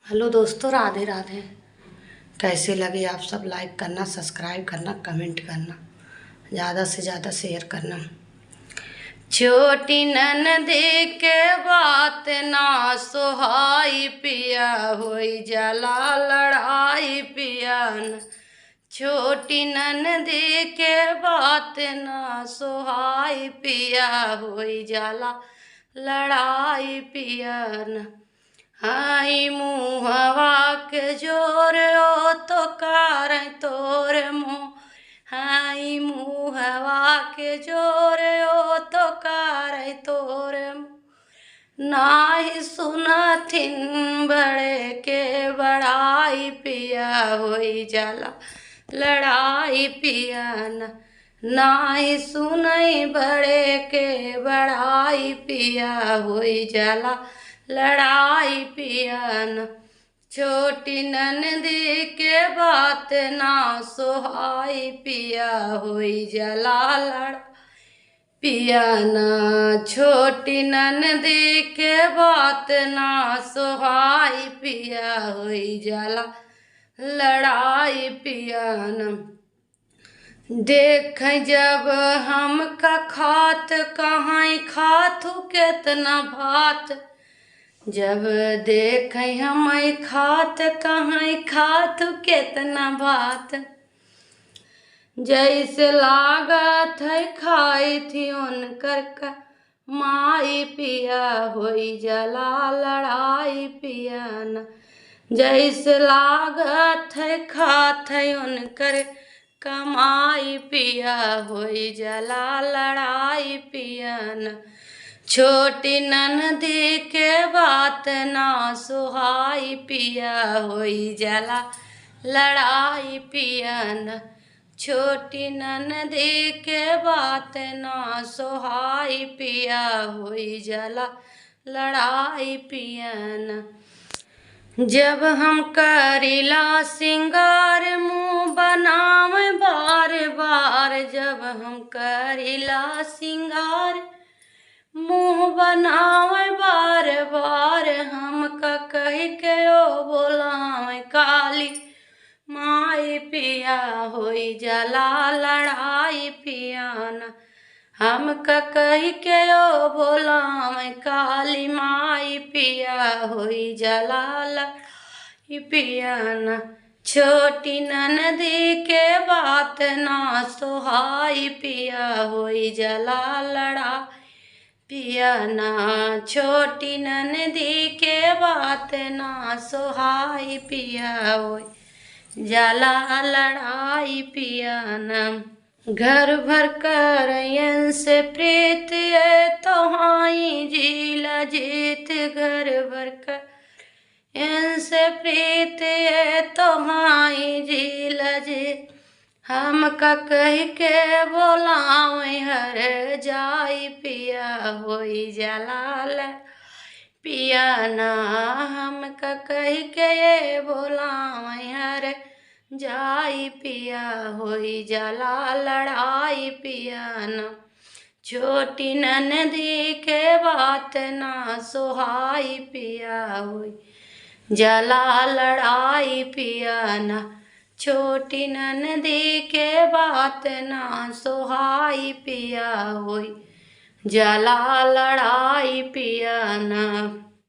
Hello दोस्तों, राधे राधे। कैसे लगे आप सब? लाइक करना, सब्सक्राइब करना, कमेंट करना, ज़्यादा से ज़्यादा शेयर करना। छोटी ननदी के बात ना सोहाई पिया, होई जाला लड़ाई पिया न। छोटी ननदी के बात ना सोहाई पिया, होई जाला लड़ाई पिया न। हाई मुहवा के जोर ओ तो कार तोर मुँह, हाई मुहवा के जोर ओ तो कार तोर मुँह। नाही सुनथिन बड़े के बड़ाई पिया, होई जाला लड़ाई पिया न। नाही सुनई बड़े के बड़ाई पिया, होई जाला लड़ाई पिया न। छोटी ननदी के बात ना सोहाई पिया, होई जाला लड़ाई पिया न। छोटी ननदी के बात ना सोहाई पिया, होई जाला लड़ाई पिया न। देख जब हम का खात कहाँ खाथू केतना भात, जब देख हम खात कहाँ खात केतना भात। जैसे लागत है खाई थी उनकर का माई पिया, होई जाला लड़ाई पिया न। जैसे लागत है खात है उनकर कमाई पिया, होई जाला लड़ाई पिया न। छोटी ननदी के बात ना सोहाई पिया, होई जाला लड़ाई पिया न। छोटी ननदी के बात ना सोहाई पिया, होई जाला लड़ाई पिया न। जब हम करीला सिंगार मुँह बनावे बार बार, जब हम करीला सिंगार मुँह बनावे बार बार, हम का कह के ओ बोलावे काली माई पिया, होई जाला लड़ाई पिया न। हम का कह के ओ बोलावे काली माई पिया, होई जाला लड़ाई पिया न। छोटी ननदी के बात ना सोहाई पिया, होई जाला लड़ाई पिया ना। छोटी ननदी के बात ना सोहाई पिया, होई जाला लड़ाई पिया न। घर भर करयन से प्रीत है तो हाई जीला जीत, घर भर करयन से प्रीत है तो हाई जीला जीत। हम का कह के बोलावे हर जाई पिया, होई जाला लड़ाई पिया ना। हम का कह के बोलावे हर जाई पिया, होई जाला लड़ाई पिया न। छोटी ननदी के बात ना सोहाई पिया, होई जाला लड़ाई पिया न। छोटी ननदी के बात ना सोहाई पिया, होई जाला लड़ाई पिया न।